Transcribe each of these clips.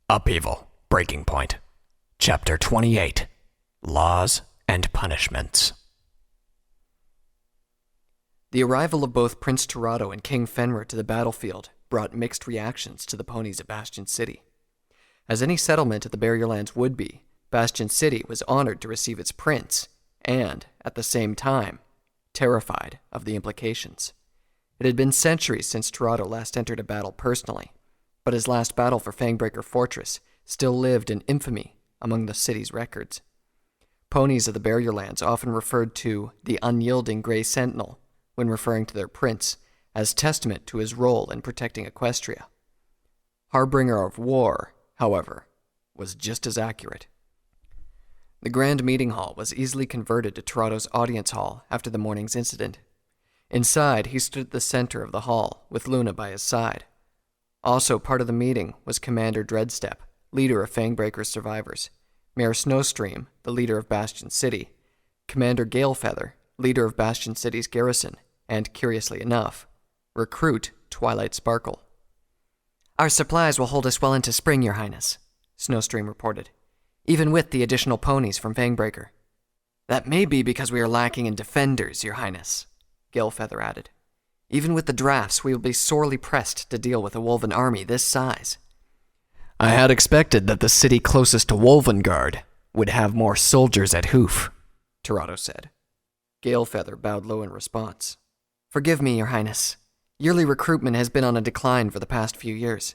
Upheaval, Breaking Point. Chapter 28, Laws and Punishments. The arrival of both Prince Terrato and King Fenrir to the battlefield brought mixed reactions to the ponies of Bastion City. As any settlement of the Barrierlands would be, Bastion City was honored to receive its prince, and, at the same time, terrified of the implications. It had been centuries since Terrato last entered a battle personally, but his last battle for Fangbreaker Fortress still lived in infamy among the city's records. Ponies of the Barrierlands often referred to the unyielding Grey Sentinel when referring to their prince as testament to his role in protecting Equestria. Harbinger of War, however, was just as accurate. The Grand Meeting Hall was easily converted to Terrato's audience hall after the morning's incident. Inside, he stood at the center of the hall, with Luna by his side. Also part of the meeting was Commander Dreadstep, leader of Fangbreaker's survivors, Mayor Snowstream, the leader of Bastion City, Commander Galefeather, leader of Bastion City's garrison, and, curiously enough, Recruit Twilight Sparkle. "Our supplies will hold us well into spring, Your Highness," Snowstream reported, "even with the additional ponies from Fangbreaker." "That may be because we are lacking in defenders, Your Highness," Galefeather added. "Even with the drafts, we will be sorely pressed to deal with a Wolven army this size." I had expected that the city closest to Wolvengard would have more soldiers at hoof, Terrato said. Galefeather bowed low in response. "Forgive me, Your Highness. Yearly recruitment has been on a decline for the past few years."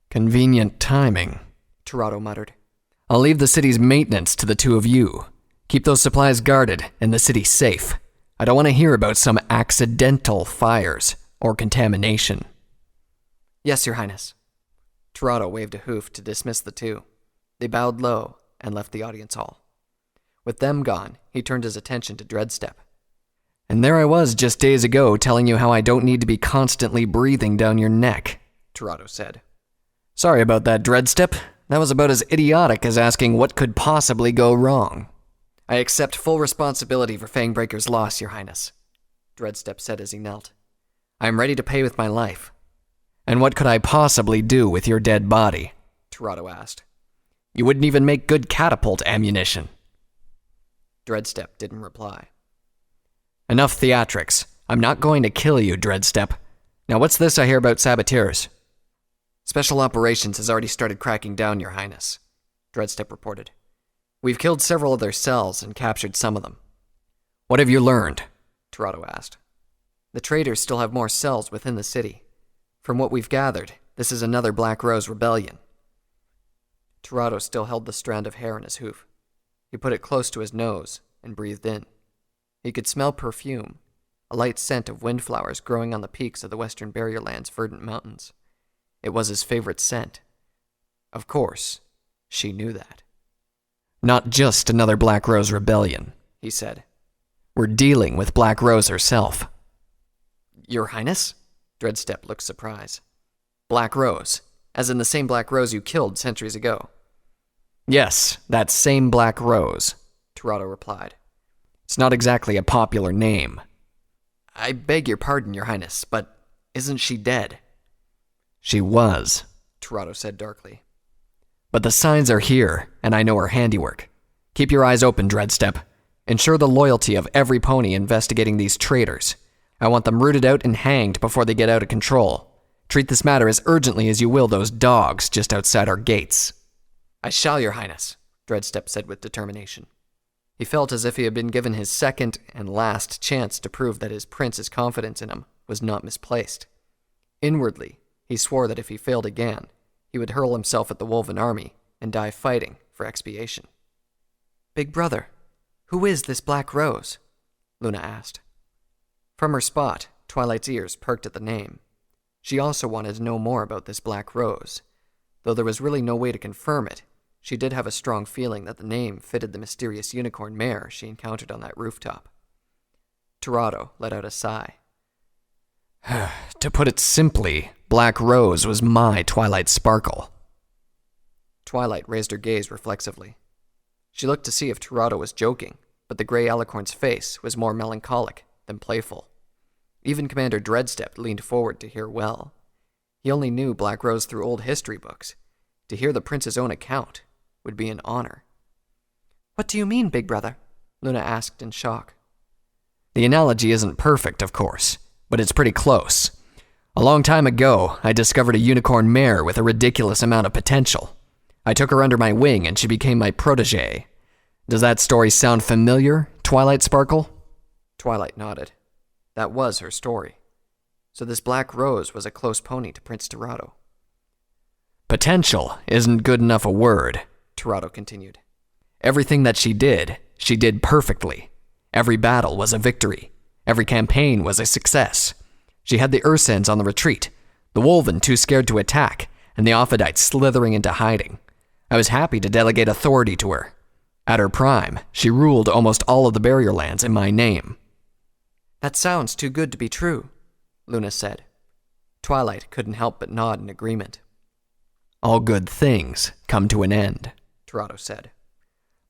"Convenient timing," Terrato muttered. "I'll leave the city's maintenance to the two of you. Keep those supplies guarded and the city safe. I don't want to hear about some accidental fires or contamination." "Yes, Your Highness." Terrato waved a hoof to dismiss the two. They bowed low and left the audience hall. With them gone, he turned his attention to Dreadstep. "And there I was just days ago telling you how I don't need to be constantly breathing down your neck," Terrato said. "Sorry about that, Dreadstep. That was about as idiotic as asking what could possibly go wrong." "I accept full responsibility for Fangbreaker's loss, Your Highness," Dreadstep said as he knelt. "I am ready to pay with my life." "And what could I possibly do with your dead body?" Terrato asked. "You wouldn't even make good catapult ammunition." Dreadstep didn't reply. "Enough theatrics. I'm not going to kill you, Dreadstep. Now what's this I hear about saboteurs?" "Special Operations has already started cracking down, Your Highness," Dreadstep reported. "We've killed several of their cells and captured some of them." "What have you learned?" Terrato asked. "The traitors still have more cells within the city. From what we've gathered, this is another Black Rose rebellion." Terrato still held the strand of hair in his hoof. He put it close to his nose and breathed in. He could smell perfume, a light scent of windflowers growing on the peaks of the western Barrierlands' verdant mountains. It was his favorite scent. Of course, she knew that. "Not just another Black Rose rebellion," he said. "We're dealing with Black Rose herself." "Your Highness?" Dreadstep looked surprised. "Black Rose, as in the same Black Rose you killed centuries ago." "Yes, that same Black Rose," Terrato replied. "It's not exactly a popular name." "I beg your pardon, Your Highness, but isn't she dead?" "She was," Terrato said darkly. "But the signs are here, and I know her handiwork. Keep your eyes open, Dreadstep. Ensure the loyalty of every pony investigating these traitors. I want them rooted out and hanged before they get out of control. Treat this matter as urgently as you will those dogs just outside our gates." "I shall, Your Highness," Dreadstep said with determination. He felt as if he had been given his second and last chance to prove that his prince's confidence in him was not misplaced. Inwardly, he swore that if he failed again, he would hurl himself at the Wolven army and die fighting for expiation. "Big brother, who is this Black Rose?" Luna asked. From her spot, Twilight's ears perked at the name. She also wanted to know more about this Black Rose. Though there was really no way to confirm it, she did have a strong feeling that the name fitted the mysterious unicorn mare she encountered on that rooftop. Terrato let out a sigh. "To put it simply, Black Rose was my Twilight Sparkle." Twilight raised her gaze reflexively. She looked to see if Terrato was joking, but the gray alicorn's face was more melancholic than playful. Even Commander Dreadstep leaned forward to hear well. He only knew Black Rose through old history books. To hear the prince's own account would be an honor. What do you mean, big brother? Luna asked in shock. The analogy isn't perfect, of course, but it's pretty close. A long time ago, I discovered a unicorn mare with a ridiculous amount of potential. I took her under my wing and she became my protege. Does that story sound familiar, Twilight Sparkle? Twilight nodded. That was her story. So this Black Rose was a close pony to Prince Terrato. Potential isn't good enough a word, Terrato continued. Everything that she did perfectly. Every battle was a victory. Every campaign was a success. She had the Ursens on the retreat, the Wolven too scared to attack, and the Ophidites slithering into hiding. I was happy to delegate authority to her. At her prime, she ruled almost all of the barrier lands in my name. That sounds too good to be true, Luna said. Twilight couldn't help but nod in agreement. All good things come to an end, Terrato said.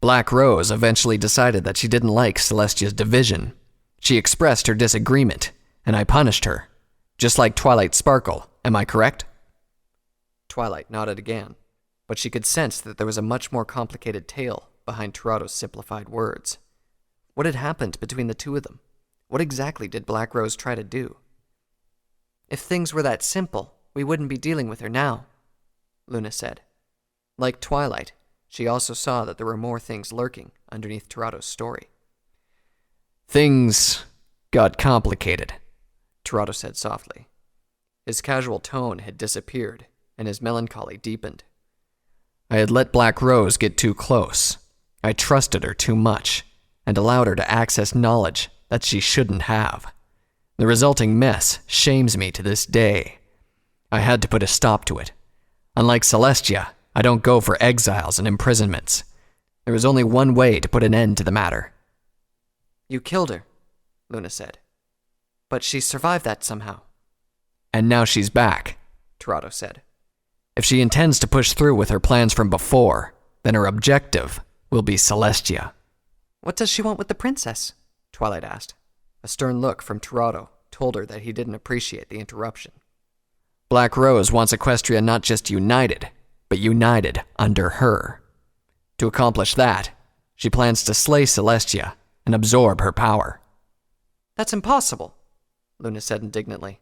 Black Rose eventually decided that she didn't like Celestia's division. She expressed her disagreement, and I punished her. Just like Twilight Sparkle, am I correct? Twilight nodded again, but she could sense that there was a much more complicated tale behind Terrato's simplified words. What had happened between the two of them? What exactly did Black Rose try to do? If things were that simple, we wouldn't be dealing with her now, Luna said. Like Twilight, she also saw that there were more things lurking underneath Terrato's story. Things got complicated, Terrato said softly. His casual tone had disappeared, and his melancholy deepened. I had let Black Rose get too close. I trusted her too much, and allowed her to access knowledge that she shouldn't have. The resulting mess shames me to this day. I had to put a stop to it. Unlike Celestia, I don't go for exiles and imprisonments. There was only one way to put an end to the matter. You killed her, Luna said. But she survived that somehow. And now she's back, Terrato said. If she intends to push through with her plans from before, then her objective will be Celestia. What does she want with the princess? Twilight asked. A stern look from Terrato told her that he didn't appreciate the interruption. Black Rose wants Equestria not just united, but united under her. To accomplish that, she plans to slay Celestia and absorb her power. That's impossible, Luna said indignantly.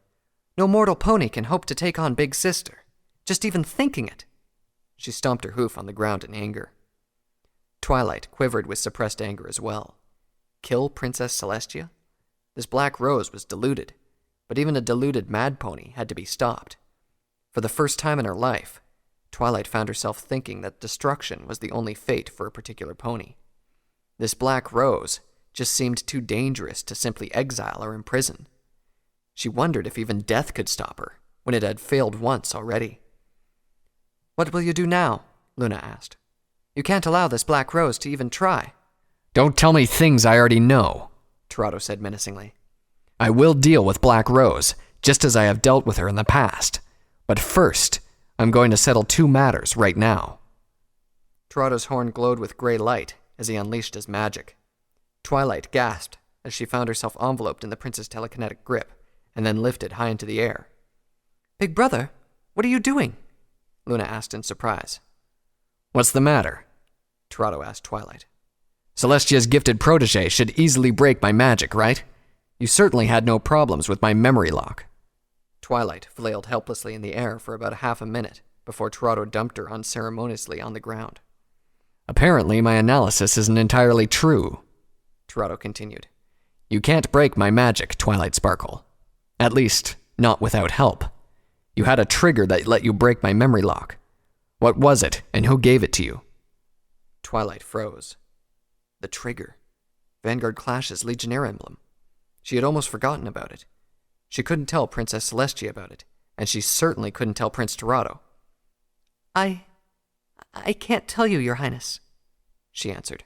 No mortal pony can hope to take on Big Sister. Just even thinking it. She stomped her hoof on the ground in anger. Twilight quivered with suppressed anger as well. Kill Princess Celestia? This Black Rose was deluded, but even a deluded mad pony had to be stopped. For the first time in her life, Twilight found herself thinking that destruction was the only fate for a particular pony. This Black Rose just seemed too dangerous to simply exile or imprison. She wondered if even death could stop her, when it had failed once already. What will you do now? Luna asked. You can't allow this Black Rose to even try. Don't tell me things I already know, Terrato said menacingly. I will deal with Black Rose, just as I have dealt with her in the past. But first, I'm going to settle two matters right now. Terrato's horn glowed with gray light as he unleashed his magic. Twilight gasped as she found herself enveloped in the prince's telekinetic grip and then lifted high into the air. Big brother, what are you doing? Luna asked in surprise. What's the matter? Terrato asked Twilight. Celestia's gifted protege should easily break my magic, right? You certainly had no problems with my memory lock. Twilight flailed helplessly in the air for about half a minute before Terrato dumped her unceremoniously on the ground. Apparently, my analysis isn't entirely true, Terrato continued. You can't break my magic, Twilight Sparkle. At least, not without help. You had a trigger that let you break my memory lock. What was it, and who gave it to you? Twilight froze. The trigger. Vanguard Clash's Legionnaire emblem. She had almost forgotten about it. She couldn't tell Princess Celestia about it, and she certainly couldn't tell Prince Terrato. I can't tell you, Your Highness, she answered.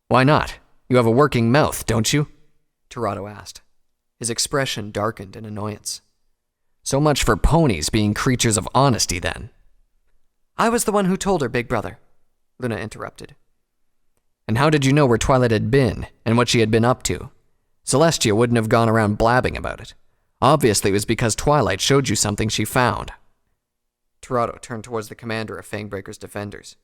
Why not? You have a working mouth, don't you? Terrato asked. His expression darkened in annoyance. So much for ponies being creatures of honesty, then. I was the one who told her, Big Brother, Luna interrupted. And how did you know where Twilight had been, and what she had been up to? Celestia wouldn't have gone around blabbing about it. Obviously, it was because Twilight showed you something she found. Terrato turned towards the commander of Fangbreaker's defenders.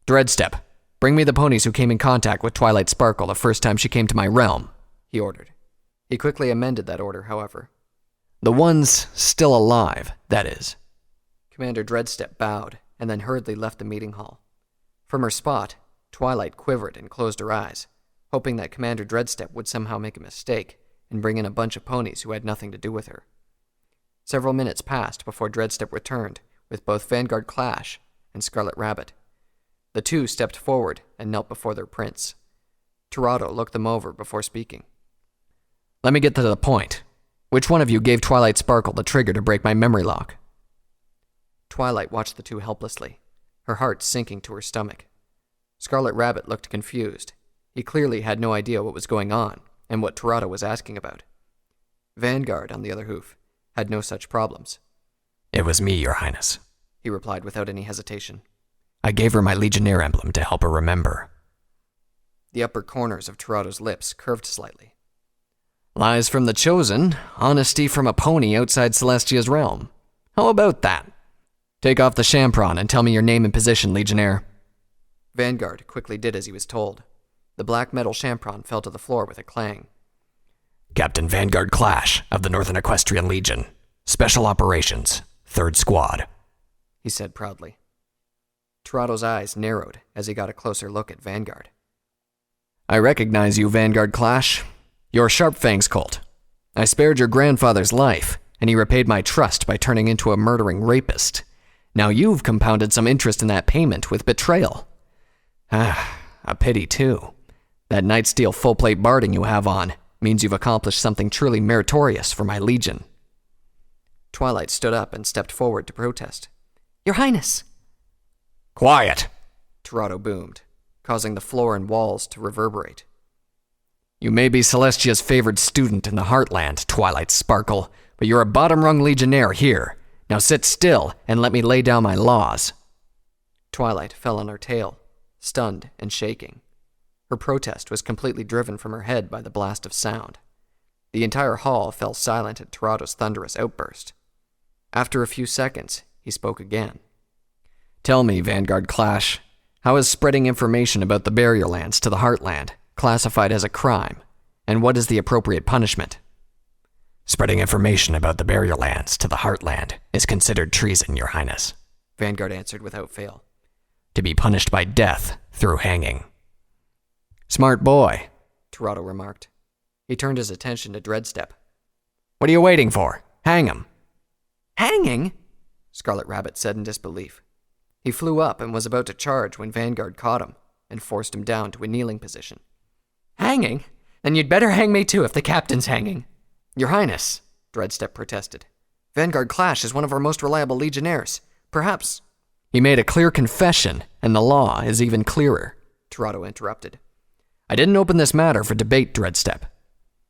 Dreadstep, bring me the ponies who came in contact with Twilight Sparkle the first time she came to my realm, he ordered. He quickly amended that order, however. The ones still alive, that is. Commander Dreadstep bowed and then hurriedly left the meeting hall. From her spot, Twilight quivered and closed her eyes, hoping that Commander Dreadstep would somehow make a mistake and bring in a bunch of ponies who had nothing to do with her. Several minutes passed before Dreadstep returned with both Vanguard Clash and Scarlet Rabbit. The two stepped forward and knelt before their prince. Terrato looked them over before speaking. Let me get to the point. Which one of you gave Twilight Sparkle the trigger to break my memory lock? Twilight watched the two helplessly, her heart sinking to her stomach. Scarlet Rabbit looked confused. He clearly had no idea what was going on and what Terrato was asking about. Vanguard, on the other hoof, had no such problems. It was me, Your Highness, he replied without any hesitation. I gave her my Legionnaire emblem to help her remember. The upper corners of Terrato's lips curved slightly. Lies from the Chosen, honesty from a pony outside Celestia's realm. How about that? Take off the champron and tell me your name and position, Legionnaire. Vanguard quickly did as he was told. The black metal champron fell to the floor with a clang. Captain Vanguard Clash of the Northern Equestrian Legion. Special Operations, 3rd Squad, he said proudly. Terrato's eyes narrowed as he got a closer look at Vanguard. I recognize you, Vanguard Clash. You're Sharpfang's cult. I spared your grandfather's life, and he repaid my trust by turning into a murdering rapist. Now you've compounded some interest in that payment with betrayal. A pity, too. That Nightsteel full-plate barding you have on means you've accomplished something truly meritorious for my legion. Twilight stood up and stepped forward to protest. Your Highness! Quiet! Terrato boomed, causing the floor and walls to reverberate. You may be Celestia's favored student in the Heartland, Twilight Sparkle, but you're a bottom-rung Legionnaire here. Now sit still and let me lay down my laws. Twilight fell on her tail, stunned and shaking. Her protest was completely driven from her head by the blast of sound. The entire hall fell silent at Terrato's thunderous outburst. After a few seconds, he spoke again. Tell me, Vanguard Clash, how is spreading information about the Barrier Lands to the Heartland classified as a crime, and what is the appropriate punishment? Spreading information about the Barrier Lands to the Heartland is considered treason, Your Highness, Vanguard answered without fail. To be punished by death through hanging. Smart boy, Terrato remarked. He turned his attention to Dreadstep. What are you waiting for? Hang him. Hanging? Scarlet Rabbit said in disbelief. He flew up and was about to charge when Vanguard caught him and forced him down to a kneeling position. Hanging? Then you'd better hang me too if the captain's hanging. Your Highness, Dreadstep protested. Vanguard Clash is one of our most reliable legionnaires. Perhaps... He made a clear confession, and the law is even clearer, Terrato interrupted. I didn't open this matter for debate, Dreadstep.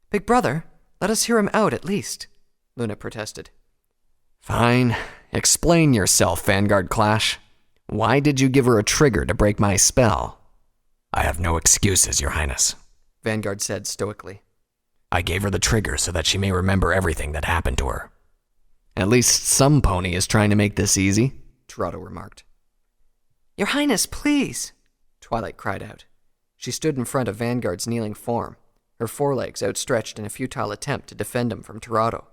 Big brother, let us hear him out at least, Luna protested. Fine. Explain yourself, Vanguard Clash. Why did you give her a trigger to break my spell? I have no excuses, Your Highness, Vanguard said stoically. I gave her the trigger so that she may remember everything that happened to her. At least some pony is trying to make this easy, Terrato remarked. Your Highness, please, Twilight cried out. She stood in front of Vanguard's kneeling form, her forelegs outstretched in a futile attempt to defend him from Terrato.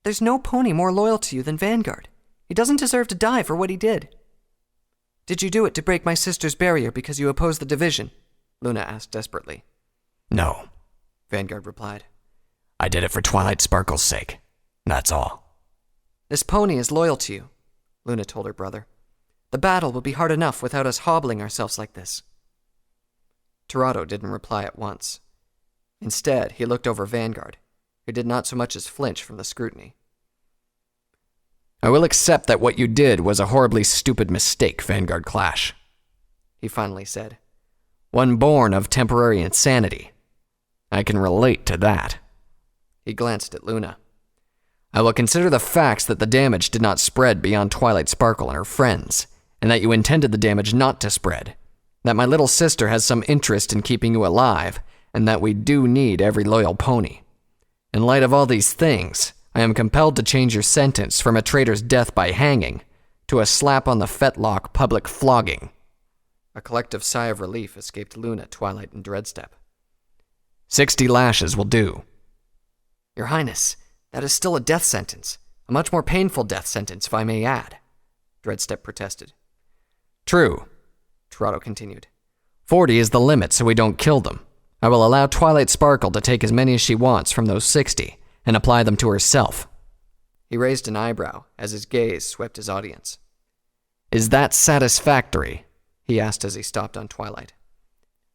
There's no pony more loyal to you than Vanguard. He doesn't deserve to die for what he did. Did you do it to break my sister's barrier because you oppose the division? Luna asked desperately. No, Vanguard replied. I did it for Twilight Sparkle's sake. That's all. This pony is loyal to you, Luna told her brother. The battle will be hard enough without us hobbling ourselves like this. Terrato didn't reply at once. Instead, he looked over Vanguard, who did not so much as flinch from the scrutiny. I will accept that what you did was a horribly stupid mistake, Vanguard Clash, he finally said. One born of temporary insanity. I can relate to that. He glanced at Luna. I will consider the facts that the damage did not spread beyond Twilight Sparkle and her friends, and that you intended the damage not to spread, that my little sister has some interest in keeping you alive, and that we do need every loyal pony. In light of all these things, I am compelled to change your sentence from a traitor's death by hanging to a slap on the fetlock public flogging. A collective sigh of relief escaped Luna, Twilight, and Dreadstep. 60 lashes will do. Your Highness, that is still a death sentence. A much more painful death sentence, if I may add, Dreadstep protested. True, Terrato continued. 40 is the limit so we don't kill them. I will allow Twilight Sparkle to take as many as she wants from those 60 and apply them to herself. He raised an eyebrow as his gaze swept his audience. Is that satisfactory? He asked as he stopped on Twilight.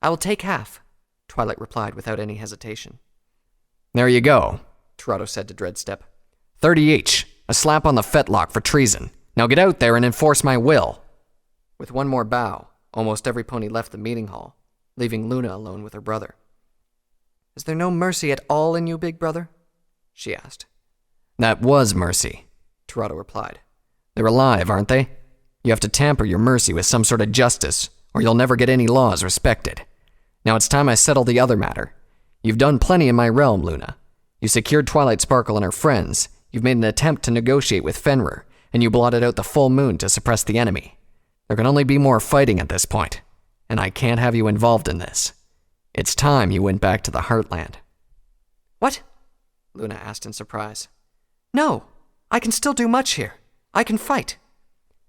I will take half, Twilight replied without any hesitation. There you go, Terrato said to Dreadstep. 30 each, a slap on the fetlock for treason. Now get out there and enforce my will. With one more bow, almost every pony left the meeting hall, leaving Luna alone with her brother. Is there no mercy at all in you, big brother? She asked. That was mercy, Terrato replied. They're alive, aren't they? You have to tamper your mercy with some sort of justice, or you'll never get any laws respected. Now it's time I settle the other matter. You've done plenty in my realm, Luna. You secured Twilight Sparkle and her friends, you've made an attempt to negotiate with Fenrir, and you blotted out the full moon to suppress the enemy. There can only be more fighting at this point, and I can't have you involved in this. It's time you went back to the Heartland. What? Luna asked in surprise. No, I can still do much here. I can fight.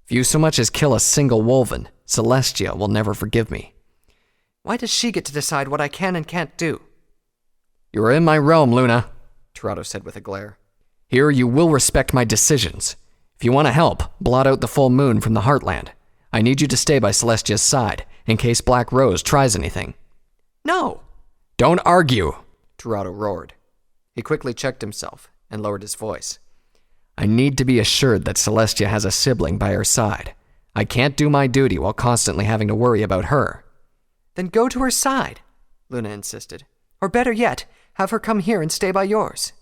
If you so much as kill a single Wolven, Celestia will never forgive me. Why does she get to decide what I can and can't do? You are in my realm, Luna, Terrato said with a glare. Here you will respect my decisions. If you want to help, blot out the full moon from the Heartland. I need you to stay by Celestia's side, in case Black Rose tries anything. No! Don't argue, Terrato roared. He quickly checked himself and lowered his voice. I need to be assured that Celestia has a sibling by her side. I can't do my duty while constantly having to worry about her. Then go to her side, Luna insisted. Or better yet, have her come here and stay by yours.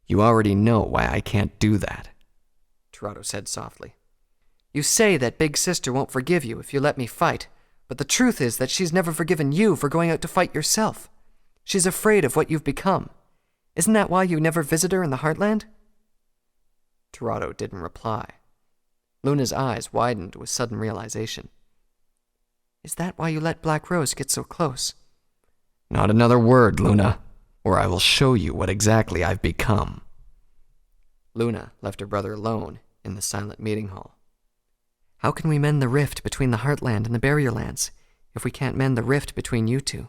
You already know why I can't do that, Terrato said softly. You say that Big Sister won't forgive you if you let me fight, but the truth is that she's never forgiven you for going out to fight yourself. She's afraid of what you've become. Isn't that why you never visit her in the Heartland? Terrato didn't reply. Luna's eyes widened with sudden realization. Is that why you let Black Rose get so close? Not another word, Luna, or I will show you what exactly I've become. Luna left her brother alone in the silent meeting hall. How can we mend the rift between the Heartland and the Barrierlands if we can't mend the rift between you two?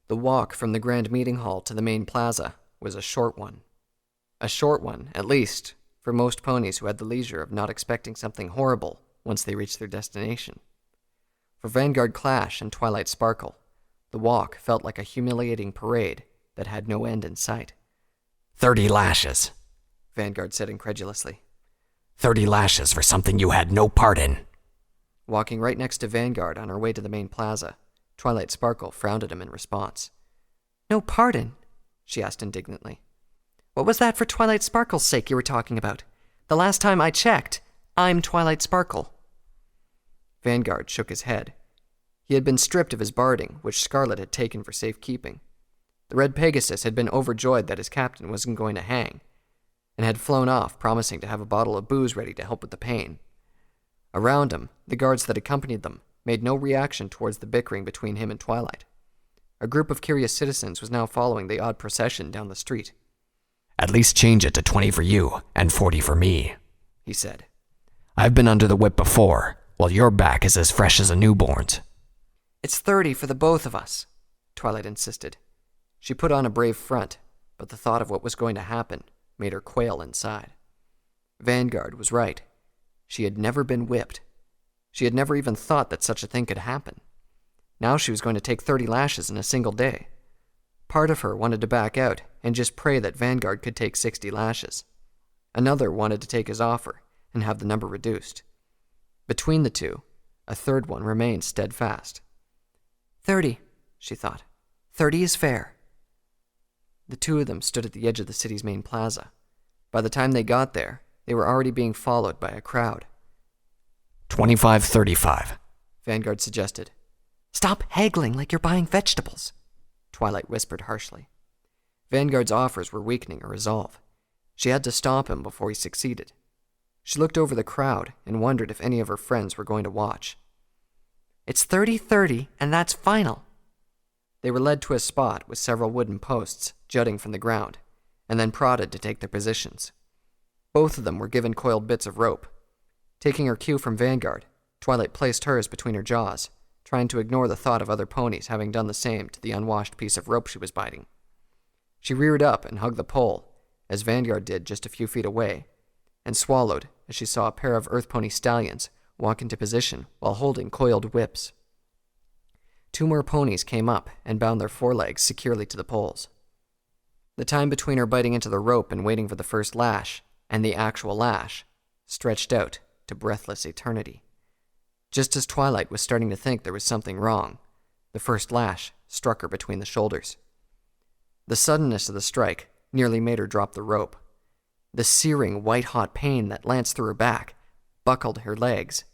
The walk from the grand meeting hall to the main plaza was a short one. A short one, at least, for most ponies who had the leisure of not expecting something horrible once they reached their destination. For Vanguard Clash and Twilight Sparkle, the walk felt like a humiliating parade that had no end in sight. 30 lashes, Vanguard said incredulously. 30 lashes for something you had no part in. Walking right next to Vanguard on her way to the main plaza, Twilight Sparkle frowned at him in response. No pardon? She asked indignantly. What was that for Twilight Sparkle's sake you were talking about? The last time I checked, I'm Twilight Sparkle. Vanguard shook his head. He had been stripped of his barding, which Scarlet had taken for safekeeping. The Red Pegasus had been overjoyed that his captain wasn't going to hang, and had flown off, promising to have a bottle of booze ready to help with the pain. Around him, the guards that accompanied them made no reaction towards the bickering between him and Twilight. A group of curious citizens was now following the odd procession down the street. At least change it to 20 for you and 40 for me, he said. I've been under the whip before, while your back is as fresh as a newborn's. It's 30 for the both of us, Twilight insisted. She put on a brave front, but the thought of what was going to happen made her quail inside. Vanguard was right. She had never been whipped. She had never even thought that such a thing could happen. Now she was going to take 30 lashes in a single day. Part of her wanted to back out and just pray that Vanguard could take 60 lashes. Another wanted to take his offer and have the number reduced. Between the two, a third one remained steadfast. 30, she thought. 30 is fair. The two of them stood at the edge of the city's main plaza. By the time they got there, they were already being followed by a crowd. 25-35, Vanguard suggested. Stop haggling like you're buying vegetables, Twilight whispered harshly. Vanguard's offers were weakening her resolve. She had to stop him before he succeeded. She looked over the crowd and wondered if any of her friends were going to watch. It's 30-30, and that's final. They were led to a spot with several wooden posts jutting from the ground, and then prodded to take their positions. Both of them were given coiled bits of rope. Taking her cue from Vanguard, Twilight placed hers between her jaws, trying to ignore the thought of other ponies having done the same to the unwashed piece of rope she was biting. She reared up and hugged the pole, as Vanguard did just a few feet away, and swallowed as she saw a pair of Earth Pony stallions walk into position while holding coiled whips. 2 more ponies came up and bound their forelegs securely to the poles. The time between her biting into the rope and waiting for the first lash, and the actual lash, stretched out to breathless eternity. Just as Twilight was starting to think there was something wrong, the first lash struck her between the shoulders. The suddenness of the strike nearly made her drop the rope. The searing, white-hot pain that lanced through her back buckled her legs.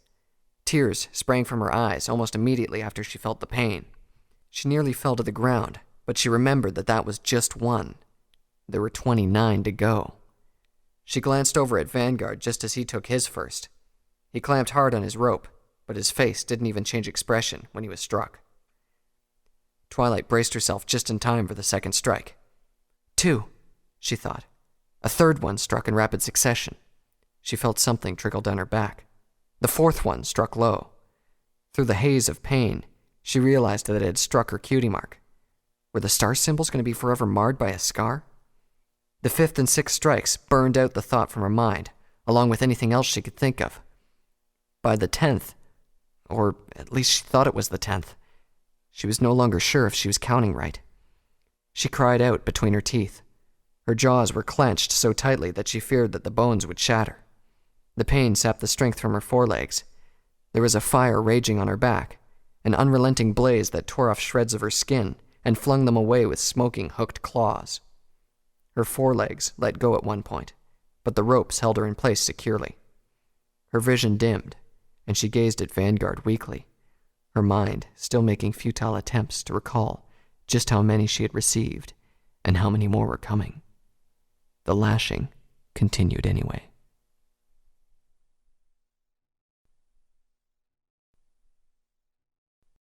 Tears sprang from her eyes almost immediately after she felt the pain. She nearly fell to the ground, but she remembered that was just one. There were 29 to go. She glanced over at Vanguard just as he took his first. He clamped hard on his rope, but his face didn't even change expression when he was struck. Twilight braced herself just in time for the second strike. 2, she thought. A third one struck in rapid succession. She felt something trickle down her back. The fourth one struck low. Through the haze of pain, she realized that it had struck her cutie mark. Were the star symbols going to be forever marred by a scar? The 5th and 6th strikes burned out the thought from her mind, along with anything else she could think of. By the 10th, or at least she thought it was the 10th, she was no longer sure if she was counting right. She cried out between her teeth. Her jaws were clenched so tightly that she feared that the bones would shatter. The pain sapped the strength from her forelegs. There was a fire raging on her back, an unrelenting blaze that tore off shreds of her skin and flung them away with smoking, hooked claws. Her forelegs let go at one point, but the ropes held her in place securely. Her vision dimmed, and she gazed at Vanguard weakly, her mind still making futile attempts to recall just how many she had received and how many more were coming. The lashing continued anyway.